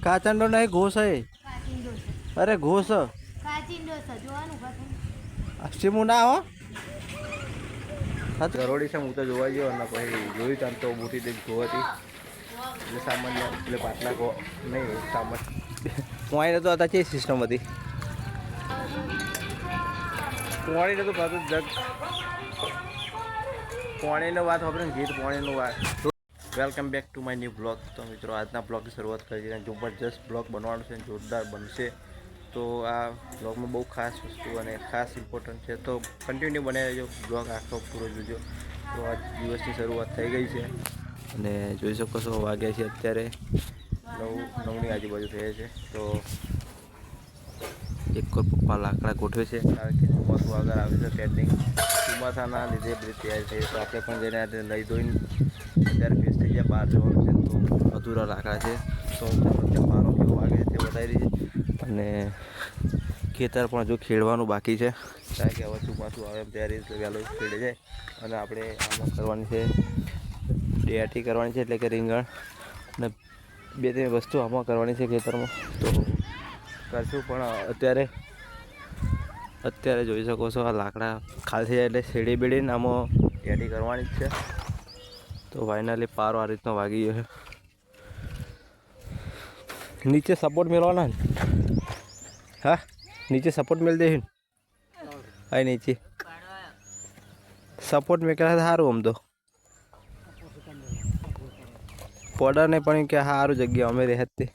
કાચંડો નહીં, ઘોસ હે. અરે ઘોસ અક્ષીમું ના હો. ગરોડી છે, હું તો જોવા ગયો અને પછી જોયું તાર તો મોટી દેખ ગો હતી એટલે સામાન્ય એટલે પાટલા ગો નહીં સામાન પોણી તો હતા ચેવી સિસ્ટમ હતી પોણી તો પાછું જગ પોણીનો વાત આપણે ગીત પોણીનું વાત. Welcome back to my new blog. તો મિત્રો આજના બ્લોગની શરૂઆત કરી છે. જબરજસ્ત બ્લોગ બનવાનો છે, જોરદાર બનશે. તો આ બ્લોગમાં બહુ ખાસ વસ્તુ અને ખાસ ઇમ્પોર્ટન્ટ છે, તો કન્ટિન્યુ બનાવી રહેજો. બ્લોગ આખો પૂરો જોજો. તો આજ દિવસની શરૂઆત થઈ ગઈ છે અને જોઈ શકો છો વાગ્યા છે અત્યારે 9ની આજુબાજુ થયા છે. તો એક પપ્પા લાકડા ગોઠવે છે કારણ કે ચોમાસું આગળ આવે છે પેન્ડિંગ. ચોમાસાના લીધે બધી તૈયારી થઈ તો આપણે પણ જઈને લઈ ધોઈને અત્યારે ફેસ થઈ ગયા. બહાર જવાનું છે તો અધૂરા લાકડા છે તો ત્યાં મારો કેવો વાગે તે બતાવી રહી છે. અને ખેતર પણ જો ખેડવાનું બાકી છે કારણ કે હવે ચોમાસું આવે ત્યારે વહેલો ખેડે જાય. અને આપણે આમાં કરવાની છે ડેટી કરવાની છે એટલે કે રીંગણ અને 2-3 વસ્તુ આમાં કરવાની છે ખેતરમાં તો કરશું. પણ અત્યારે જોઈ શકો છો આ લાકડા ખાલી થઈ જાય એટલે શેડી બેડીને આમાં ડેટી કરવાની જ છે. તો ફાઇનલી પારો આ રીતનો વાગી ગયો છે. નીચે સપોર્ટ મેળવાના ને હા નીચે સપોર્ટ મેળ દે હા નીચે સપોર્ટ મેળ્યા સારું. આમ તો પડર નહીં પણ કે સારું જગ્યા અમે રહે તે.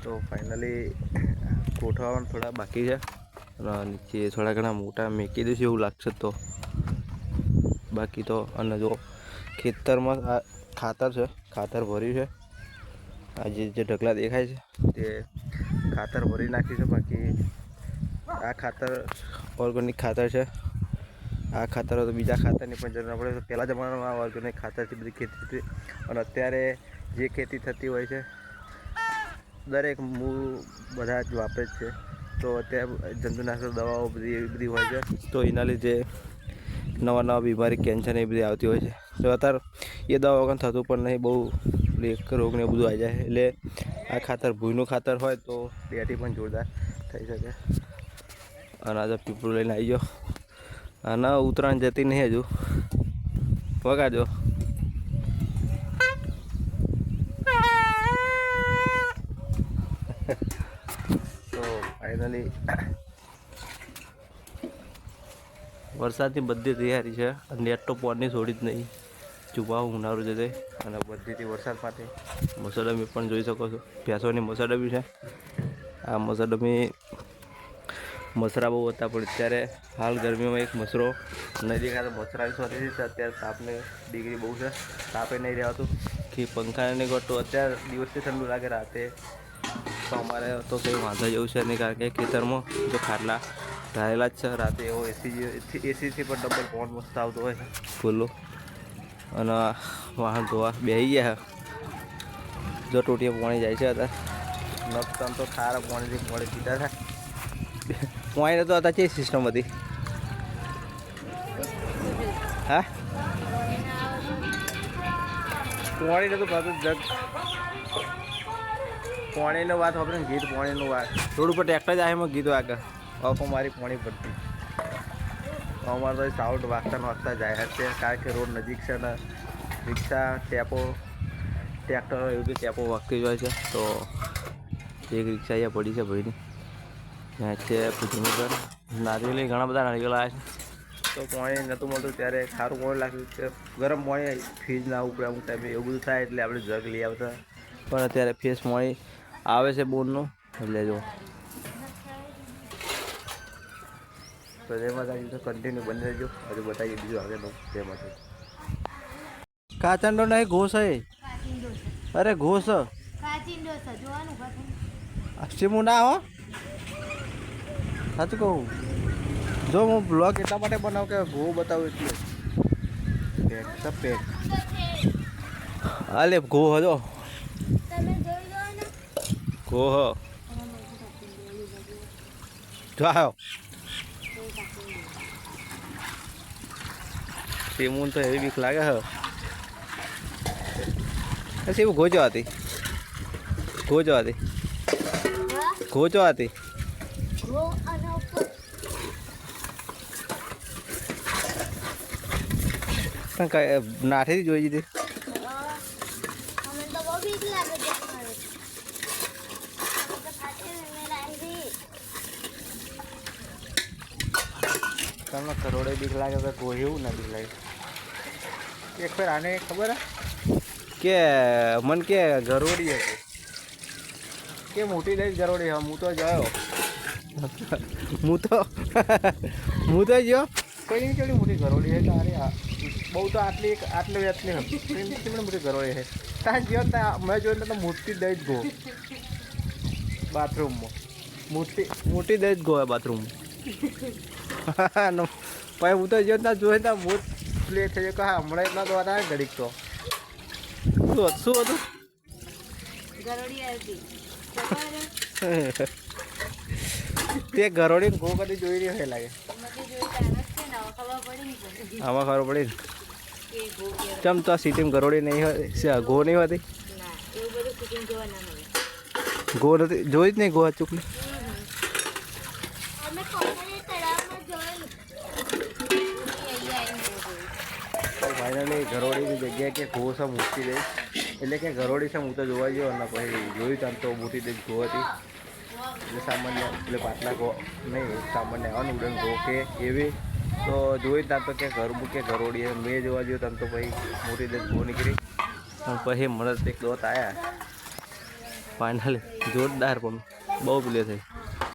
તો ફાઇનલી ગોઠવવાનું થોડા બાકી છે અને નીચે થોડા ઘણા મોટા મેકી દઈશું એવું લાગશે તો. બાકી તો અને જો ખેતરમાં આ ખાતર છે, ખાતર ભર્યું છે. આ જે ઢગલા દેખાય છે તે ખાતર ભરી નાખ્યું છે. બાકી આ ખાતર ઓર્ગેનિક ખાતર છે. આ ખાતર તો બીજા ખાતરની પણ જરૂર ના પડે. પહેલાં જમાનામાં ઓર્ગેનિક ખાતરથી બધી ખેતી થતી અને અત્યારે જે ખેતી થતી હોય છે દરેક બધા જ વાપરે જ છે. તો અત્યારે જંતુનાશક દવાઓ બધી હોય છે તો એના લીધે નવા બીમારી કેન્સર એ બધી આવતી હોય છે. તો અત્યારે એ દવા વગર થતું પણ નહીં, બહુ એક રોગને બધું આવી જાય. એટલે આ ખાતર ભૂઈનું ખાતર હોય તો ડેટી પણ જોરદાર થઈ શકે. અને આજે પીપળું લઈને આવી ગયો અને ઉત્તરાયણ જતી નહીં હજુ વગાડજો. તો ફાઇનલી વરસાદની બધી તૈયારી છે. નેટ તો પોરની છોડી જ નહીં. ચૂપાવું ઉનાળું જતે અને બધીથી વરસાદ માટે મસડમી પણ જોઈ શકો છો. ભેંસોની મસડમી છે. આ મસડમી મસરા બહુ હતા પણ અત્યારે હાલ ગરમીમાં એક મસરો નહીં દેખાતો. મસરાની શોધી છે અત્યારે. તાપની ડિગ્રી બહુ છે, તાપે નહીં રહેવાતું કે પંખાને નહીં ગોઠતું. અત્યારે દિવસથી ઠંડુ લાગે, રાતે તો અમારે તો કંઈ વાંધો જેવું છે નહીં કારણ કે ખેતરમાં જો ખાટલા ઢાળેલા જ છે. રાતે એવો એસીથી પણ ડબલ પવન મસ્ત આવતો હોય છે ખુલ્લો. અને વાહન ધોવા બેસી ગયા જો ટોટીએ પાણી જાય છે. અત્યારે નકતમ તો ખારા પાણીથી પાણી પીતા થાય. પાણી તો હતા ચેવી સિસ્ટમ હતી હા પાણી તો પાછું જગ પાણીનો વાત આપણે ગીત પાણીનું વાત રોડ ઉપર ટ્રેક્ટર જાય એમાં ગીત આગળ અપો મારી પાણી પડતી અમારે તો સાઉન્ડ વાગતા જાય છે કારણ કે રોડ નજીક છે ને રિક્ષા ટેપો ટ્રેક્ટરો એવી બધી ટેપો વાગતી જ હોય છે. તો એક રિક્ષા અહીંયા પડી છે ભાઈની ત્યાં છે પુજનગર. નારિયેલી ઘણા બધા નારિયેલ આવ્યા છે તો પાણી નહોતું મળતું ત્યારે સારું પાણી લાગ્યું કે ગરમ પાણી ફ્રીજ ના ઉપડે અમુક ટાઈમે એવું બધું થાય એટલે આપણે જગ લઈ આવતા. પણ અત્યારે ફ્રેશ પાણી આવે છે બોરનું એટલે જો તો જેમાં તો કન્ટિન્યુ બની રહેજો. હજુ બતાવીએ બીજું આગળ તેમાં કાચંડો નહીં, ઘોસ હે. અરે ઘોસ અક્ષીમું ના હો. સાચું કહું જો હું બ્લોગ એટલા માટે બનાવું કે ઘો બતાવું એટલે પેક પેક હાલે ઘો હજો ઘો હ જો આવ્યો સીમુન તો એવી બીક લાગે હ. ऐसे वो घोचो आती घोचो आती नाठे थी જોઈ હતી તમને કરોડે બીક લાગે તો કોઈ એવું ના બીક લાગે એક ફેર આને ખબર હે કે મન કે ગરોડી હતી કે મોટી દઈ ગરોડી હા હું તો ગયો હું તો ગયો કોઈ નહીં કેવી મોટી ગરોડી છે તારે બહુ તો આટલી વેચની હતી મોટી ગરોડી છે ત્યાં ગયો ત્યાં મેં જોયું તો મોટી દઈ જ ગો બાથરૂમમાં મોટી દઈ જ ગો બાથરૂમમાં પછી હું તો ગયો ત્યાં જોઈ ત્યાં મોટ પ્લેટ થઈ ગયો હા હમણાં એટલા તો હતા ઘડીક તો શું હતું તે ગરોડી ગો કદી જોઈ રહ્યો છે લાગે આમાં ખબર પડી ચમ તો આ સિટીમાં ગરોડી નહીં હોય ગો નહીં હોતી ગો નથી જોઈ જ નહીં ગો ચૂકલી ફાઇનલી ગરોડીની જગ્યાએ કે ઘો છે મોટી દઈ એટલે કે ગરોડી છે હું તો જોવા ગયો અને પછી જોયું ત્યાં તો મોટી દઈ ઘો હતી એટલે સામાન્ય એટલે પાટલા ઘો નહીં સામાન્ય અનુડન ઘો કે એવી તો જોયું ત્યાં તો કે ગરબું કે ગરોડી મેં જોવા ગયો ત્યાં તો પછી મોટી દઈ ઘો નીકળી અને પછી મને એક દોત આવ્યા ફાઇનલી જોરદાર પણ બહુ પેલે થઈ